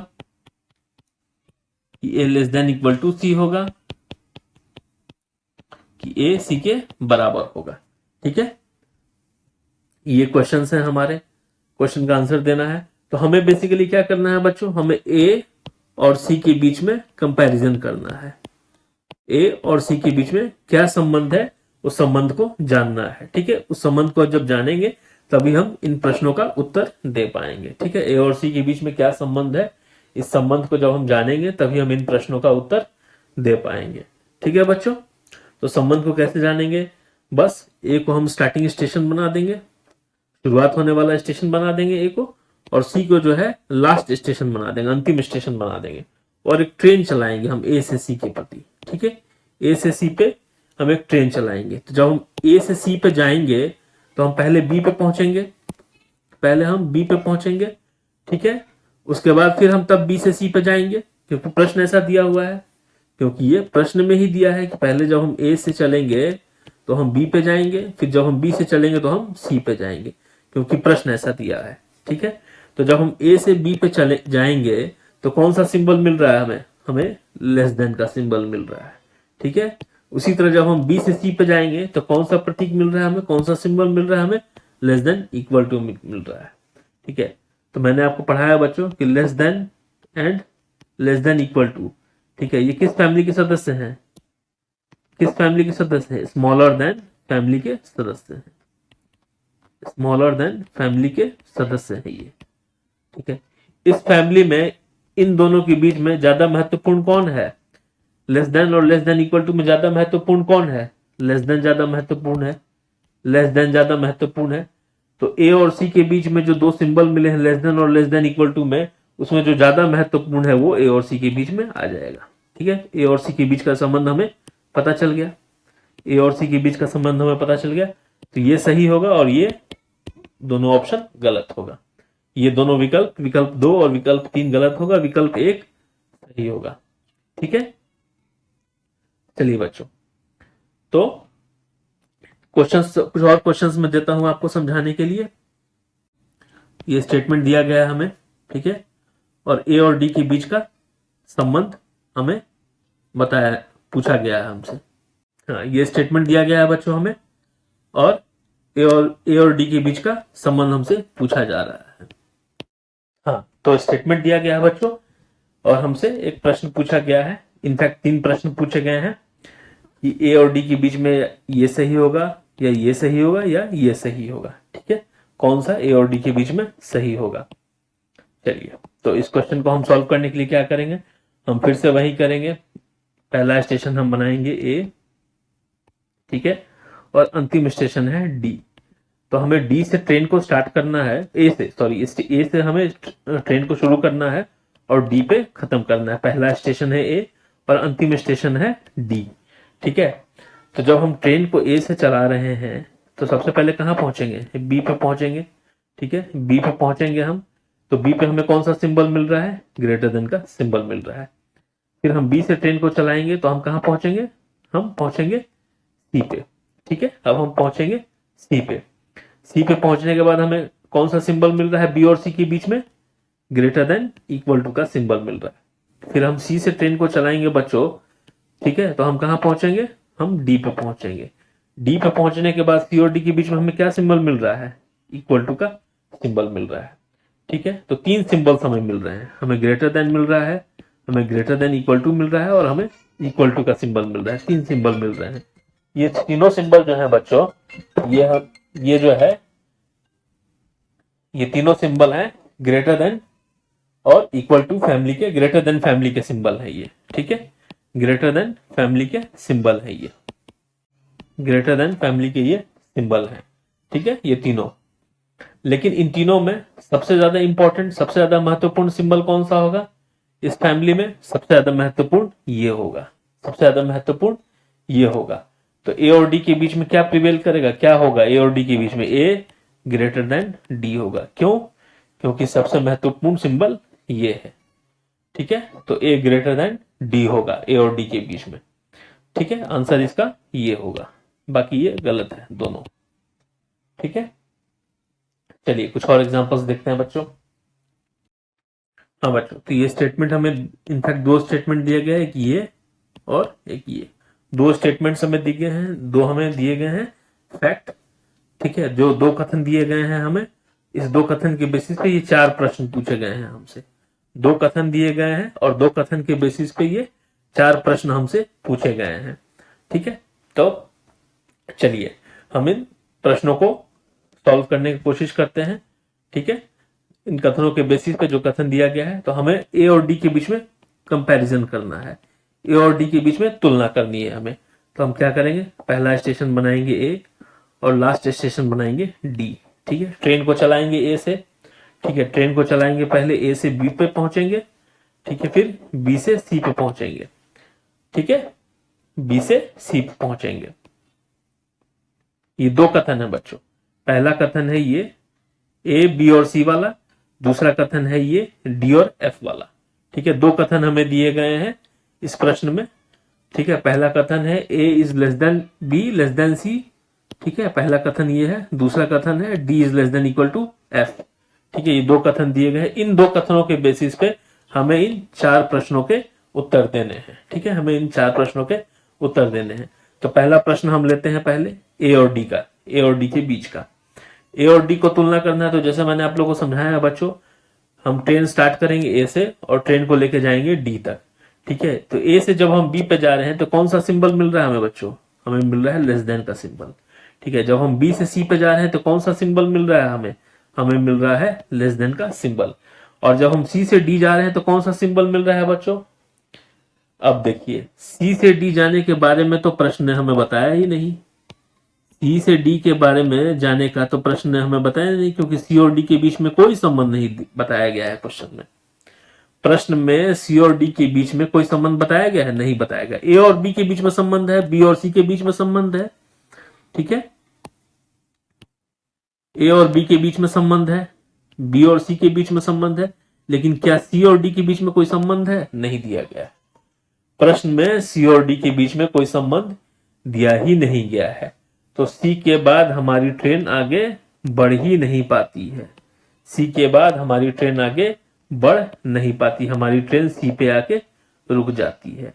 कि ए लेस देन इक्वल टू सी होगा, कि ए सी के बराबर होगा। ठीक है, ये क्वेश्चंस हैं हमारे, क्वेश्चन का आंसर देना है। तो हमें बेसिकली क्या करना है बच्चों, हमें ए और सी के बीच में कंपैरिजन करना है, ए और सी के बीच में क्या संबंध है उस संबंध को जानना है। ठीक है, उस संबंध को जब जानेंगे तभी हम इन प्रश्नों का उत्तर दे पाएंगे। ठीक है, ए और सी के बीच में क्या संबंध है, इस संबंध को जब हम जानेंगे तभी हम इन प्रश्नों का उत्तर दे पाएंगे। ठीक है बच्चों, तो संबंध को कैसे जानेंगे, बस ए को हम स्टार्टिंग स्टेशन बना देंगे, शुरुआत होने वाला स्टेशन बना देंगे ए को, और सी को जो है लास्ट स्टेशन बना देंगे, अंतिम स्टेशन बना देंगे, और एक ट्रेन चलाएंगे हम ए से सी के प्रति। ठीक है, ए से सी पे हम एक ट्रेन चलाएंगे। तो जब हम ए से सी पे जाएंगे तो हम पहले बी पे पहुंचेंगे, पहले हम बी पे पहुंचेंगे। ठीक है, उसके बाद फिर हम तब बी से सी पे जाएंगे, क्योंकि प्रश्न ऐसा दिया हुआ है, क्योंकि ये प्रश्न में ही दिया है कि पहले जब हम ए से चलेंगे तो हम बी पे जाएंगे, फिर जब हम बी से चलेंगे तो हम सी पे जाएंगे, क्योंकि प्रश्न ऐसा दिया है। ठीक है, तो जब हम ए से बी पे चले जाएंगे तो कौन सा सिंबल मिल रहा है हमें, हमें लेस देन का सिंबल मिल रहा है। ठीक है, उसी तरह जब हम बी से सी पे जाएंगे तो कौन सा प्रतीक मिल रहा है हमें, कौन सा सिंबल मिल रहा है हमें, लेस देन इक्वल टू मिल रहा है। ठीक है, तो मैंने आपको पढ़ाया बच्चों कि less than and less than equal to. ठीक है, ये किस फैमिली के सदस्य हैं, किस फैमिली के सदस्य हैं, स्मॉलर देन फैमिली के सदस्य हैं, स्मॉलर देन फैमिली के सदस्य हैं ये। ठीक है, इस फैमिली में इन दोनों के बीच में ज्यादा महत्वपूर्ण कौन है, लेस देन और लेस देन इक्वल टू में ज्यादा महत्वपूर्ण कौन है, लेस देन ज्यादा महत्वपूर्ण है, लेस देन ज्यादा महत्वपूर्ण है। तो ए और सी के बीच में जो दो सिंबल मिले हैं लेस देन और लेस देन इक्वल टू में, उसमें जो ज्यादा महत्वपूर्ण है वो ए और सी के बीच में आ जाएगा। ठीक है, ए और सी के बीच का संबंध हमें पता चल गया, ए और सी के बीच का संबंध हमें पता चल गया, तो ये सही होगा और ये दोनों ऑप्शन गलत होगा। ये दोनों विकल्प, विकल्प 2 और विकल्प 3 गलत होगा, विकल्प 1 सही होगा। ठीक है, चलिए बच्चों, तो क्वेश्चंस, कुछ और क्वेश्चंस मैं देता हूं आपको समझाने के लिए। ये स्टेटमेंट दिया गया है हमें, ठीक है, और ए और डी के बीच का संबंध हमें बताया, पूछा गया है हमसे। हाँ, ये स्टेटमेंट दिया गया है बच्चों हमें, और ए और डी के बीच का संबंध हमसे पूछा जा रहा है। हाँ, तो स्टेटमेंट दिया गया है बच्चों, और हमसे एक प्रश्न पूछा गया है, इनफैक्ट 3 प्रश्न पूछे गए हैं कि ए और डी के बीच में ये सही होगा, या ये सही होगा, या ये सही होगा। ठीक है, कौन सा ए और डी के बीच में सही होगा। चलिए, तो इस क्वेश्चन को हम सॉल्व करने के लिए क्या करेंगे, हम फिर से वही करेंगे। पहला स्टेशन हम बनाएंगे ए, ठीक है, और अंतिम स्टेशन है डी। तो हमें डी से ट्रेन को स्टार्ट करना है, ए से हमें ट्रेन को शुरू करना है और डी पे खत्म करना है। पहला स्टेशन है ए और अंतिम स्टेशन है डी। ठीक है, तो जब हम ट्रेन को ए से चला रहे हैं तो सबसे पहले कहां पहुंचेंगे, बी पे पहुंचेंगे। ठीक है, बी पे पहुंचेंगे हम, तो बी पे हमें कौन सा सिंबल मिल रहा है, ग्रेटर देन का सिंबल मिल रहा है। फिर हम बी से ट्रेन को चलाएंगे तो हम कहां पहुंचेंगे, हम पहुंचेंगे सी पे। ठीक है, अब हम पहुंचेंगे सी पे। सी पे पहुंचने के बाद हमें कौन सा सिंबल मिल रहा है बी और सी के बीच में, ग्रेटर देन इक्वल टू का सिंबल मिल रहा है। फिर हम सी से ट्रेन को चलाएंगे बच्चों, ठीक है, तो हम कहां पहुंचेंगे, हम डी पे पहुंचेंगे। डी पे पहुंचने के बाद सी और डी के बीच में हमें क्या सिंबल मिल रहा है, इक्वल टू का सिंबल मिल रहा है। ठीक है, तो तीन सिंबल्स हमें मिल रहे हैं, हमें ग्रेटर देन मिल रहा है, हमें ग्रेटर देन इक्वल टू मिल रहा है, और हमें इक्वल टू का सिंबल मिल रहा है। तीन सिंबल मिल रहे हैं। ये तीनों सिंबल जो है बच्चों, ये जो है, ये तीनों सिंबल हैं ग्रेटर देन और इक्वल टू फैमिली के, ग्रेटर देन फैमिली के सिंबल है ये। ठीक है, ग्रेटर देन फैमिली के सिंबल है ये, ग्रेटर देन फैमिली के ये सिंबल है। ठीक है, ये तीनों। लेकिन इन तीनों में सबसे ज्यादा इंपॉर्टेंट, सबसे ज्यादा महत्वपूर्ण सिंबल कौन सा होगा इस फैमिली में, सबसे ज्यादा महत्वपूर्ण ये होगा, सबसे ज्यादा महत्वपूर्ण ये होगा। तो ए और डी के बीच में क्या प्रिवेल करेगा, क्या होगा, ए और डी के बीच में ए ग्रेटर देन डी होगा। क्यों, क्योंकि सबसे महत्वपूर्ण सिंबल ये है। ठीक है, तो ए ग्रेटर देन डी होगा ए और डी के बीच में। ठीक है, आंसर इसका ये होगा, बाकी ये गलत है दोनों। ठीक है, चलिए कुछ और एग्जांपल्स देखते हैं बच्चों। हाँ बच्चों, तो ये स्टेटमेंट हमें इनफैक्ट दो स्टेटमेंट दिए गए, एक ये और एक ये। दो स्टेटमेंट्स हमें दिए गए हैं, दो हमें दिए गए हैं फैक्ट। ठीक है, जो दो कथन दिए गए हैं हमें, इस दो कथन के बेसिस पे ये चार प्रश्न पूछे गए हैं हमसे। दो कथन दिए गए हैं और दो कथन के बेसिस पे ये चार प्रश्न हमसे पूछे गए हैं। ठीक है, तो चलिए हम इन प्रश्नों को सॉल्व करने की कोशिश करते हैं। ठीक है, इन कथनों के बेसिस पे जो कथन दिया गया है, तो हमें ए और डी के बीच में कंपैरिजन करना है, ए और डी के बीच में तुलना करनी है हमें। तो हम क्या करेंगे, पहला स्टेशन बनाएंगे ए और लास्ट स्टेशन बनाएंगे डी। ठीक है, ट्रेन को चलाएंगे ए से, ठीक है, ट्रेन को चलाएंगे, पहले ए से बी पे पहुंचेंगे, ठीक है, फिर बी से सी पे पहुंचेंगे। ठीक है, बी से सी पे पहुंचेंगे। ये दो कथन है बच्चों, पहला कथन है ये ए बी और सी वाला, दूसरा कथन है ये डी और एफ वाला। ठीक है, दो कथन हमें दिए गए हैं इस प्रश्न में। ठीक है, पहला कथन है A is less than B less than C. ठीक है, पहला कथन ये है, दूसरा कथन है D is less than equal to F. ठीक है, ये दो कथन दिए गए। इन दो कथनों के बेसिस पे हमें इन चार प्रश्नों के उत्तर देने हैं। ठीक है, हमें इन चार प्रश्नों के उत्तर देने हैं। तो पहला प्रश्न हम लेते हैं पहले ए और डी का, ए और डी के बीच का। ए और डी को तुलना करना है, तो जैसे मैंने आप लोगों को समझाया बच्चों, हम ट्रेन स्टार्ट करेंगे ए से और ट्रेन को लेके जाएंगे डी तक। ठीक है, तो ए से जब हम बी पे जा रहे हैं तो कौन सा सिंबल मिल रहा है हमें बच्चों, हमें मिल रहा है लेस देन का सिंबल। ठीक है, जब हम बी से सी पे जा रहे हैं तो कौन सा सिंबल मिल रहा है हमें, हमें मिल रहा है लेस देन का सिंबल। और जब हम सी से डी जा रहे हैं तो कौन सा सिंबल मिल रहा है बच्चों। अब देखिए, सी से डी जाने के बारे में तो प्रश्न ने हमें बताया ही नहीं, सी से डी के बारे में जाने का तो प्रश्न ने हमें बताया नहीं, क्योंकि सी और डी के बीच में कोई संबंध नहीं बताया गया है क्वेश्चन में। प्रश्न में सी और डी के बीच में कोई संबंध बताया गया है, नहीं बताया गया। ए और बी के बीच में संबंध है, बी और सी के बीच में संबंध है। ठीक है, ए और बी के बीच में संबंध है, बी और सी के बीच में संबंध है, लेकिन क्या सी और डी के बीच में कोई संबंध है, नहीं दिया गया। प्रश्न में सी और डी के बीच में कोई संबंध दिया ही नहीं गया है, तो सी के बाद हमारी ट्रेन आगे बढ़ ही नहीं पाती है। सी के बाद हमारी ट्रेन आगे बढ़ नहीं पाती, हमारी ट्रेन सी पे आके रुक जाती है।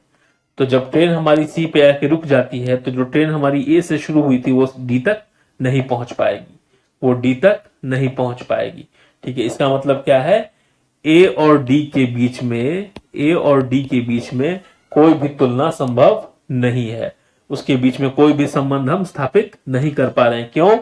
तो जब ट्रेन हमारी सी पे आके रुक जाती है, तो जो ट्रेन हमारी ए से शुरू हुई थी वो डी तक नहीं पहुंच पाएगी, वो डी तक नहीं पहुंच पाएगी। ठीक है, इसका मतलब क्या है, ए और डी के बीच में, ए और डी के बीच में कोई भी तुलना संभव नहीं है, उसके बीच में कोई भी संबंध हम स्थापित नहीं कर पा रहे हैं। क्यों,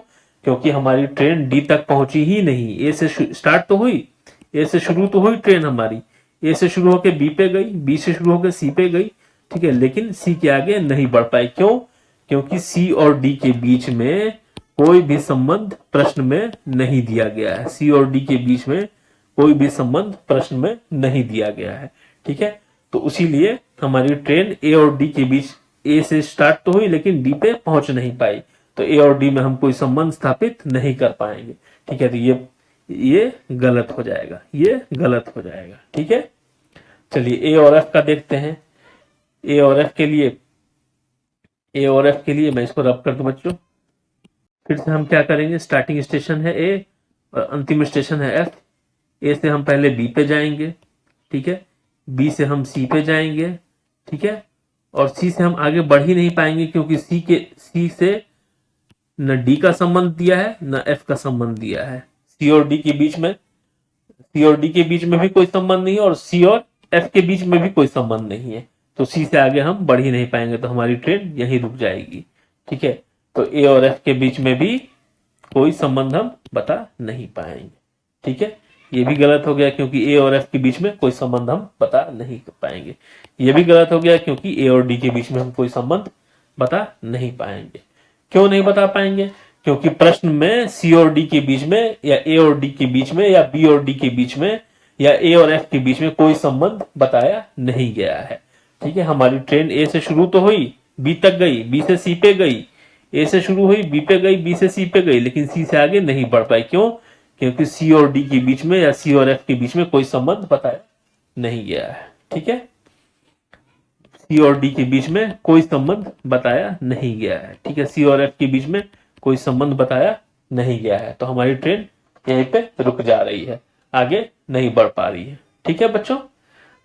क्योंकि हमारी ट्रेन डी तक पहुंची ही नहीं। ए से स्टार्ट तो हुई, ए से शुरू तो हुई ट्रेन हमारी, ए से शुरू होकर बी पे गई, बी से शुरू होकर सी पे गई। ठीक है, लेकिन सी के आगे नहीं बढ़ पाई। क्यों, क्योंकि सी और डी के बीच में कोई भी संबंध प्रश्न में नहीं दिया गया है, सी और डी के बीच में कोई भी संबंध प्रश्न में नहीं दिया गया है। ठीक है, तो उसीलिए हमारी ट्रेन ए और डी के बीच, ए से स्टार्ट तो हुई लेकिन डी पे पहुंच नहीं पाई, तो ए और डी में हम कोई संबंध स्थापित नहीं कर पाएंगे। ठीक है, तो ये गलत हो जाएगा, ये गलत हो जाएगा। ठीक है, चलिए ए और एफ का देखते हैं। ए और एफ के लिए, ए और एफ के लिए मैं इसको रब कर दूं बच्चों। फिर से हम क्या करेंगे, स्टार्टिंग स्टेशन है ए और अंतिम स्टेशन है एफ। ए से हम पहले बी पे जाएंगे, ठीक है, बी से हम सी पे जाएंगे, ठीक है, और सी से हम आगे बढ़ ही नहीं पाएंगे क्योंकि सी से न डी का संबंध दिया है न एफ का संबंध दिया है। सी और डी के बीच में, सी और डी के बीच में भी कोई संबंध नहीं है और सी और एफ के बीच में भी कोई संबंध नहीं है, तो सी से आगे हम बढ़ ही नहीं पाएंगे, तो हमारी ट्रेन यहीं रुक जाएगी। ठीक है, तो ए और एफ के बीच में भी कोई संबंध हम बता नहीं पाएंगे। ठीक है, ये भी गलत हो गया क्योंकि ए और एफ के बीच में कोई संबंध हम बता नहीं पाएंगे। ये भी गलत हो गया क्योंकि ए और डी के बीच में हम कोई संबंध बता नहीं पाएंगे। क्यों नहीं बता पाएंगे? क्योंकि प्रश्न में सी और डी के बीच में या ए और डी के बीच में या बी और डी के बीच में या ए और एफ के बीच में कोई संबंध बताया नहीं गया है। ठीक है, हमारी ट्रेन ए से शुरू तो हुई, बी तक गई, बी से सी पे गई, ए से शुरू हुई, बी पे गई, बी से सी पे गई, लेकिन सी से आगे नहीं बढ़ पाई। क्यों? क्योंकि सी और डी के बीच में या सी और एफ के बीच में कोई संबंध बताया नहीं गया है। ठीक है, सी और डी के बीच में कोई संबंध बताया नहीं गया है। ठीक है, सी और एफ के बीच में कोई संबंध बताया नहीं गया है, तो हमारी ट्रेन यहीं पे रुक जा रही है, आगे नहीं बढ़ पा रही है। ठीक है बच्चों,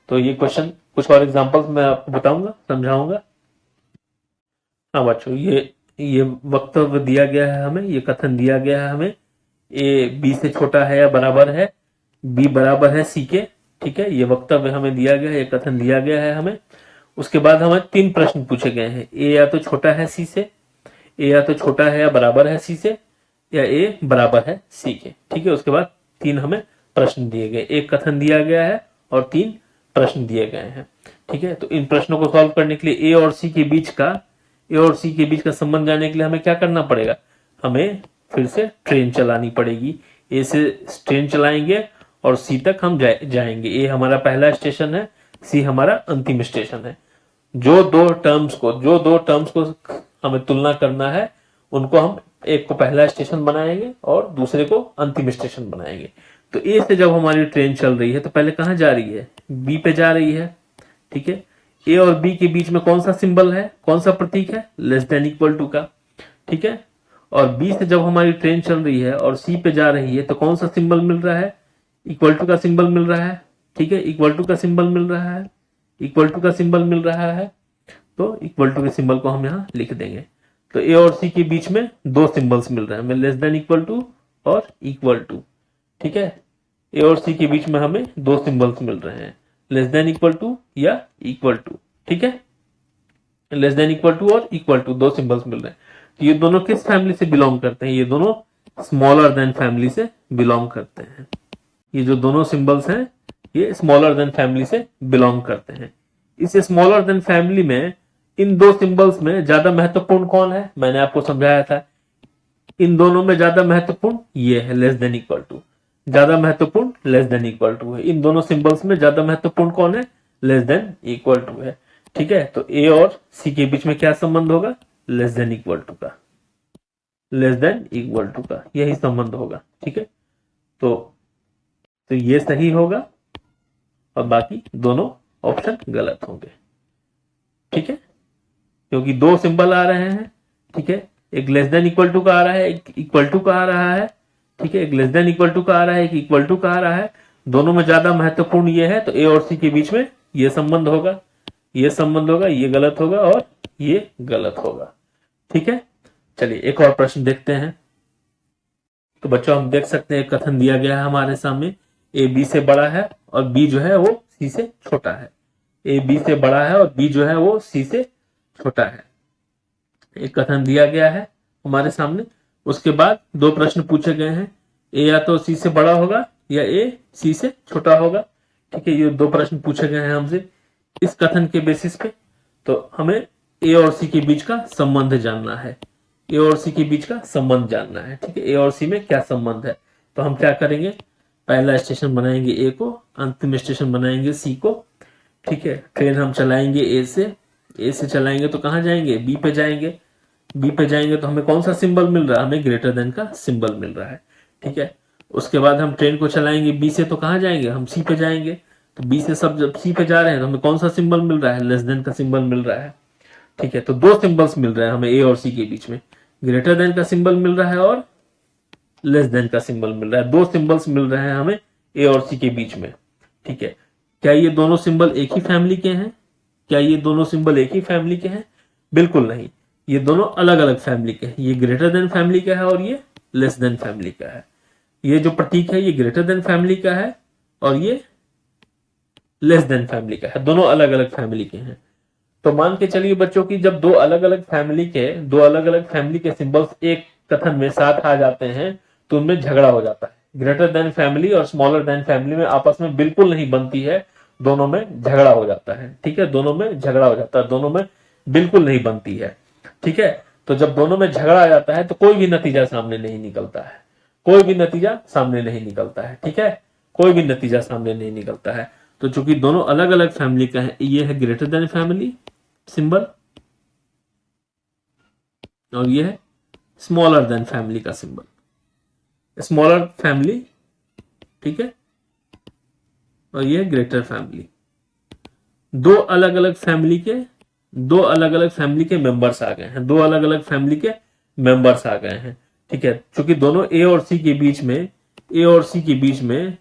तो ये क्वेश्चन कुछ और एग्जांपल्स मैं आपको बताऊंगा, समझाऊंगा। हाँ बच्चों, ये वक्तव्य दिया गया है हमें, ये कथन दिया गया है हमें, ए बी से छोटा है या बराबर है, बी बराबर है सी के। ठीक है, ये वक्तव्य हमें दिया गया है, ये कथन दिया गया है हमें। उसके बाद हमें 3 प्रश्न पूछे गए हैं, ए या तो छोटा है सी से, ए या तो छोटा है या बराबर है सी से, या ए बराबर है सी के। ठीक है, उसके बाद 3 हमें प्रश्न दिए गए, एक कथन दिया गया है और 3 प्रश्न दिए गए हैं। ठीक है, तो इन प्रश्नों को सॉल्व करने के लिए ए और सी के बीच का संबंध जानने के लिए हमें क्या करना पड़ेगा? हमें फिर से ट्रेन चलानी पड़ेगी। ए से ट्रेन चलाएंगे और सी तक हम जाएंगे। ए हमारा पहला स्टेशन है, सी हमारा अंतिम स्टेशन है। जो दो टर्म्स को हमें तुलना करना है, उनको हम एक को पहला स्टेशन बनाएंगे और दूसरे को अंतिम स्टेशन बनाएंगे। तो ए से जब हमारी ट्रेन चल रही है तो पहले कहां जा रही है? बी पे जा रही है। ठीक है, ए और बी के बीच में कौन सा सिंबल है, कौन सा प्रतीक है? लेस देन इक्वल टू का। ठीक है, और बी से जब हमारी ट्रेन चल रही है और सी पे जा रही है तो कौन सा सिंबल मिल रहा है? इक्वल टू का सिंबल मिल रहा है। ठीक है, इक्वल टू का सिंबल मिल रहा है, इक्वल टू का सिंबल मिल रहा है, तो इक्वल टू के सिंबल को हम यहाँ लिख देंगे। तो ए और सी के बीच में 2 सिंबल्स मिल रहे हैं हमें, लेस देन इक्वल टू और इक्वल टू। ठीक है, ए और सी के बीच में हमें 2 सिंबल्स मिल रहे हैं, लेस देन इक्वल टू या इक्वल टू। ठीक है, लेस देन इक्वल टू और इक्वल टू 2 सिंबल्स मिल रहे हैं। तो ये दोनों किस फैमिली से बिलोंग करते हैं? ये दोनों स्मॉलर देन फैमिली से बिलोंग करते हैं। ये जो दोनों सिंबल्स हैं ये स्मॉलर देन फैमिली से बिलोंग करते हैं। इस स्मॉलर देन फैमिली में इन 2 सिंबल्स में ज्यादा महत्वपूर्ण कौन है? मैंने आपको समझाया था, इन दोनों में ज्यादा महत्वपूर्ण ये है, लेस देन इक्वल टू। ज्यादा महत्वपूर्ण लेस देन इक्वल टू है। इन दोनों सिंबल्स में ज्यादा महत्वपूर्ण कौन है? लेस देन इक्वल टू है। ठीक है, तो ए और सी के बीच में क्या संबंध होगा? लेस देन इक्वल टू का, लेस देन इक्वल टू का यही संबंध होगा। ठीक है, तो ये सही होगा और बाकी दोनों ऑप्शन गलत होंगे। ठीक है, क्योंकि 2 सिंबल आ रहे हैं। ठीक है, एक लेस देन इक्वल टू का आ रहा है, एक इक्वल टू का आ रहा है। ठीक है, एक लेस देन इक्वल टू का आ रहा है, एक इक्वल टू का आ रहा है। दोनों में ज्यादा महत्वपूर्ण ये है, तो ए और सी के बीच में ये संबंध होगा, ये संबंध होगा, ये गलत होगा और ये गलत होगा। ठीक है, चलिए एक और प्रश्न देखते हैं। तो बच्चों हम देख सकते हैं कथन दिया गया है हमारे सामने, ए बी से बड़ा है और बी जो है वो सी से छोटा है। ए बी से बड़ा है और बी जो है वो सी से छोटा है, एक कथन दिया गया है हमारे सामने। उसके बाद 2 प्रश्न पूछे गए हैं, ए या तो सी से बड़ा होगा या ए सी से छोटा होगा। ठीक है, ये 2 प्रश्न पूछे गए हैं हमसे इस कथन के बेसिस पे। तो हमें ए और सी के बीच का संबंध जानना है, ए और सी के बीच का संबंध जानना है। ठीक है, ए और सी में क्या संबंध है? तो हम क्या करेंगे, पहला स्टेशन बनाएंगे ए को, अंतिम स्टेशन बनाएंगे सी को। ठीक है, ट्रेन हम चलाएंगे ए से चलाएंगे तो कहां जाएंगे? बी पे जाएंगे। बी पे जाएंगे तो हमें कौन सा सिंबल मिल रहा है? हमें ग्रेटर देन का सिंबल मिल रहा है। ठीक है, उसके बाद हम ट्रेन को चलाएंगे बी से, तो कहाँ जाएंगे, हम सी पे जाएंगे। तो बी से सब जब सी पे जा रहे हैं तो हमें कौन सा सिंबल मिल रहा है, लेस देन का सिंबल मिल रहा है। ठीक है, तो दो सिंबल्स मिल रहे हैं हमें ए और सी के बीच में, ग्रेटर देन का सिंबल मिल रहा है और लेस देन का सिंबल मिल रहा है। दो सिंबल्स मिल रहे हैं हमें ए और सी के बीच में। ठीक है, क्या ये दोनों सिंबल एक ही फैमिली के हैं, क्या ये दोनों सिंबल एक ही फैमिली के हैं? बिल्कुल नहीं, ये दोनों अलग अलग फैमिली के हैं। ये ग्रेटर देन फैमिली का है और ये लेस देन फैमिली का है। ये जो प्रतीक है ये ग्रेटर देन फैमिली का है और ये लेस देन फैमिली का है, दोनों अलग अलग फैमिली के हैं। तो मान के चलिए बच्चों की जब दो अलग अलग फैमिली के सिंबल्स एक कथन में साथ आ जाते हैं तो उनमें झगड़ा हो जाता है। ग्रेटर देन फैमिली और स्मॉलर देन फैमिली में आपस में बिल्कुल नहीं बनती है, दोनों में झगड़ा हो जाता है। ठीक है, दोनों में झगड़ा हो जाता है, दोनों में बिल्कुल नहीं बनती है। ठीक है, तो जब दोनों में झगड़ा आ जाता है तो कोई भी नतीजा सामने नहीं निकलता है, कोई भी नतीजा सामने नहीं निकलता है। ठीक है, कोई भी नतीजा सामने नहीं निकलता है। तो चूंकि दोनों अलग अलग फैमिली का है, ये है ग्रेटर देन फैमिली सिंबल और ये है स्मॉलर देन फैमिली का सिंबल, स्मॉलर फैमिली। ठीक है, और ये ग्रेटर फैमिली। दो अलग अलग फैमिली के मेंबर्स आ गए हैं, दो अलग अलग फैमिली के मेंबर्स आ गए हैं। ठीक है, क्योंकि दोनों ए और सी के बीच में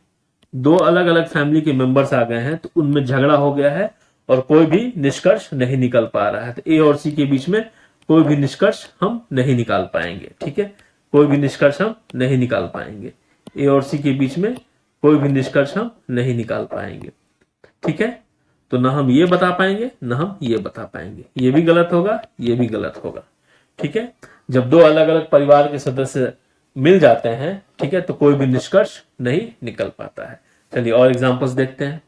दो अलग अलग फैमिली के मेंबर्स आ गए हैं तो उनमें झगड़ा हो गया है और कोई भी निष्कर्ष नहीं निकल पा रहा है। तो ए और सी के बीच में कोई भी निष्कर्ष हम नहीं निकाल पाएंगे। ठीक है, कोई भी निष्कर्ष हम नहीं निकाल पाएंगे, ए और सी के बीच में कोई भी निष्कर्ष हम नहीं निकाल पाएंगे। ठीक है, तो ना हम ये बता पाएंगे ना हम ये बता पाएंगे, ये भी गलत होगा, ये भी गलत होगा। ठीक है, जब दो अलग अलग परिवार के सदस्य मिल जाते हैं, ठीक है, तो कोई भी निष्कर्ष नहीं निकल पाता है। चलिए और एग्जांपल्स देखते हैं।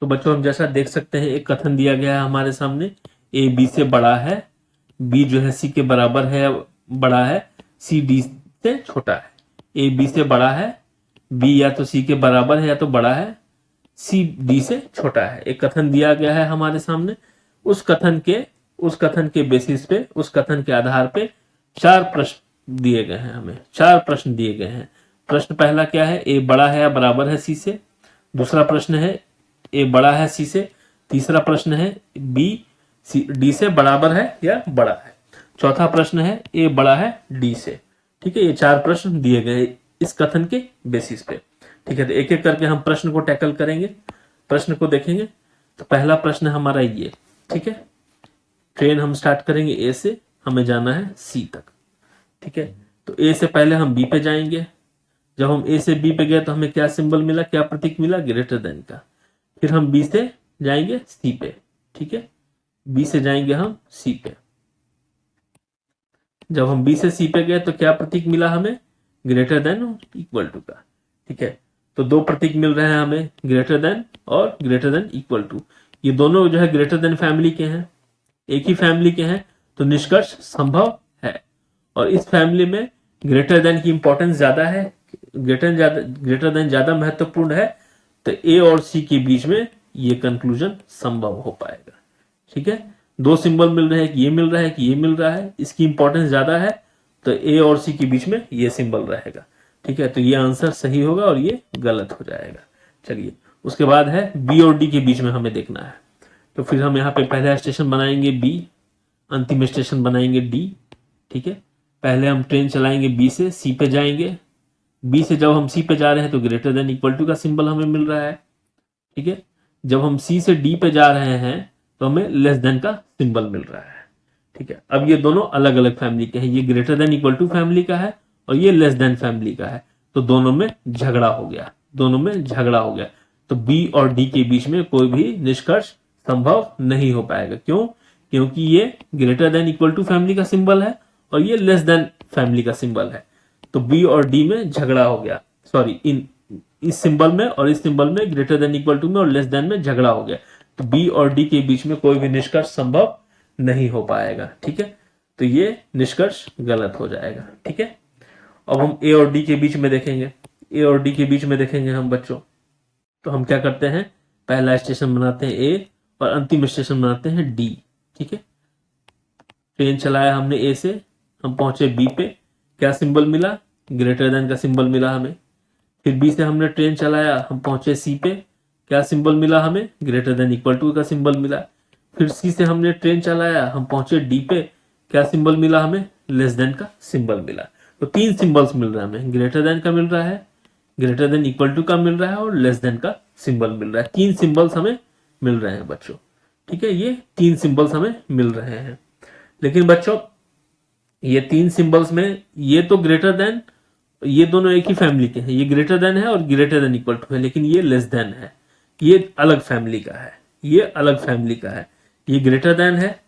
तो बच्चों हम जैसा देख सकते हैं एक कथन दिया गया है हमारे सामने, ए बी से बड़ा है, बी जो है सी के बराबर है, बड़ा है, सी डी से छोटा है। ए बी से बड़ा है, बी या तो सी के बराबर है या तो बड़ा है, सी डी से छोटा है। एक कथन दिया गया है हमारे सामने, उस कथन के बेसिस पे, उस कथन के आधार पे चार प्रश्न दिए गए हैं, हमें चार प्रश्न दिए गए हैं। प्रश्न पहला क्या है, ए बड़ा है या बराबर है सी से। दूसरा प्रश्न है ए बड़ा है सी से। तीसरा प्रश्न है बी डी से बराबर है या बड़ा है। चौथा प्रश्न है ए बड़ा है डी से। ठीक है, ये चार प्रश्न दिए गए इस कथन के बेसिस पे। ठीक है, तो एक एक करके हम प्रश्न को टैकल करेंगे, प्रश्न को देखेंगे। तो पहला प्रश्न हमारा ये, ठीक है, ट्रेन हम स्टार्ट करेंगे ए से, हमें जाना है सी तक। ठीक है, तो ए से पहले हम बी पे जाएंगे। जब हम ए से बी पे गए तो हमें क्या सिंबल मिला, क्या प्रतीक मिला, ग्रेटर देन का। फिर हम बी से जाएंगे सी पे। ठीक है, बी से जाएंगे हम सी पे। जब हम बी से सी पे गए तो क्या प्रतीक मिला हमें, ग्रेटर देन इक्वल टू का। ठीक है, तो दो प्रतीक मिल रहे हैं हमें, ग्रेटर देन और ग्रेटर देन इक्वल टू। ये दोनों जो है ग्रेटर देन फैमिली के हैं, एक ही फैमिली के हैं, तो निष्कर्ष संभव है। और इस फैमिली में ग्रेटर देन की इंपॉर्टेंस ज्यादा है, ग्रेटर देन ज्यादा महत्वपूर्ण है, तो ए और सी के बीच में ये कंक्लूजन संभव हो पाएगा। ठीक है, दो सिंबल मिल रहे हैं, कि ये मिल रहा है कि ये मिल रहा है, इसकी इंपॉर्टेंस ज्यादा है, तो ए और सी के बीच में ये सिंबल रहेगा। ठीक है, तो ये आंसर सही होगा और ये गलत हो जाएगा। चलिए उसके बाद है बी और डी के बीच में हमें देखना है। तो फिर हम यहाँ पे पहला स्टेशन बनाएंगे बी, अंतिम स्टेशन बनाएंगे डी। ठीक है, पहले हम ट्रेन चलाएंगे बी से सी पे जाएंगे। बी से जब हम सी पे जा रहे हैं तो ग्रेटर देन इक्वल टू का सिंबल हमें मिल रहा है। ठीक है, जब हम सी से डी पे जा रहे हैं तो हमें लेस देन का सिंबल मिल रहा है। ठीक है, अब ये दोनों अलग अलग फैमिली के हैं, ये greater than equal to family का है और ये लेस देन फैमिली का है, तो दोनों में झगड़ा हो गया, दोनों में झगड़ा हो गया। तो बी और डी के बीच में कोई भी निष्कर्ष संभव नहीं हो पाएगा। क्यों? क्योंकि ये greater than equal to family का सिंबल है और ये लेस देन फैमिली का सिंबल है। तो बी और डी में झगड़ा हो गया, सॉरी इस सिंबल में और इस सिंबल में, ग्रेटर देन इक्वल टू में और लेस देन में झगड़ा हो गया। तो बी और डी के बीच में कोई भी निष्कर्ष संभव नहीं हो पाएगा। ठीक है, तो ये निष्कर्ष गलत हो जाएगा। ठीक है, अब हम ए और डी के बीच में देखेंगे, ए और डी के बीच में देखेंगे हम बच्चों। तो हम क्या करते हैं, पहला स्टेशन बनाते हैं ए और अंतिम स्टेशन बनाते हैं डी। ठीक है, ट्रेन चलाया हमने ए से, हम पहुंचे बी पे, क्या सिंबल मिला, ग्रेटर देन का सिंबल मिला हमें। फिर बी से हमने ट्रेन चलाया, हम पहुंचे सी पे, क्या सिंबल मिला हमें, ग्रेटर देन इक्वल टू का सिंबल मिला। फिर सी से हमने ट्रेन चलाया, हम पहुंचे डी पे, क्या सिंबल मिला हमें, लेस देन का सिंबल मिला। तो 3 सिंबल्स मिल रहा है हमें, ग्रेटर देन का मिल रहा है, ग्रेटर देन इक्वल टू का मिल रहा है और लेस देन का सिंबल मिल रहा है। 3 सिंबल्स हमें मिल रहे हैं बच्चों, ठीक है, ये 3 सिंबल्स हमें मिल रहे हैं। लेकिन बच्चों ये 3 सिंबल्स में ये तो ग्रेटर देन, ये दोनों एक ही फैमिली के हैं, ये ग्रेटर देन है और ग्रेटर देन इक्वल टू है, लेकिन ये लेस देन है, ये अलग फैमिली का है, ये अलग फैमिली का है। ये ग्रेटर देन है,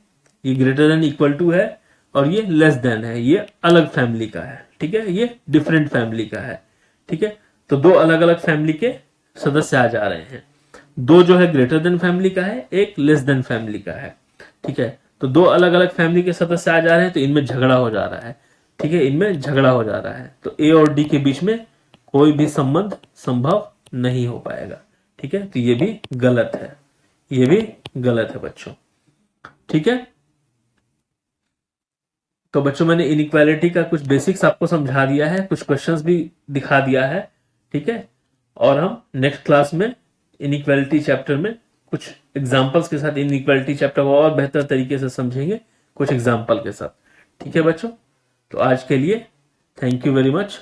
ये ग्रेटर देन इक्वल टू है और ये लेस देन है, ये अलग फैमिली का है, ठीक है, ये डिफरेंट फैमिली का है, ठीक है। तो 2 अलग अलग फैमिली के सदस्य आ जा रहे हैं, 2 जो है ग्रेटर देन फैमिली का है, एक लेस देन फैमिली का है, ठीक है। तो 2 अलग अलग फैमिली के सदस्य आ जा रहे हैं, तो इनमें झगड़ा हो जा रहा है, ठीक है, इनमें झगड़ा हो जा रहा है। तो ए और डी के बीच में कोई भी संबंध संभव नहीं हो पाएगा, ठीक है। तो ये भी गलत है, ये भी गलत है बच्चों, ठीक है। तो बच्चों मैंने इनइक्वालिटी का कुछ बेसिक्स आपको समझा दिया है, कुछ क्वेश्चंस भी दिखा दिया है, ठीक है। और हम नेक्स्ट क्लास में इनइक्वालिटी चैप्टर में कुछ एग्जांपल्स के साथ इनइक्वालिटी चैप्टर को और बेहतर तरीके से समझेंगे, कुछ एग्जांपल के साथ, ठीक है बच्चों। तो आज के लिए थैंक यू वेरी मच।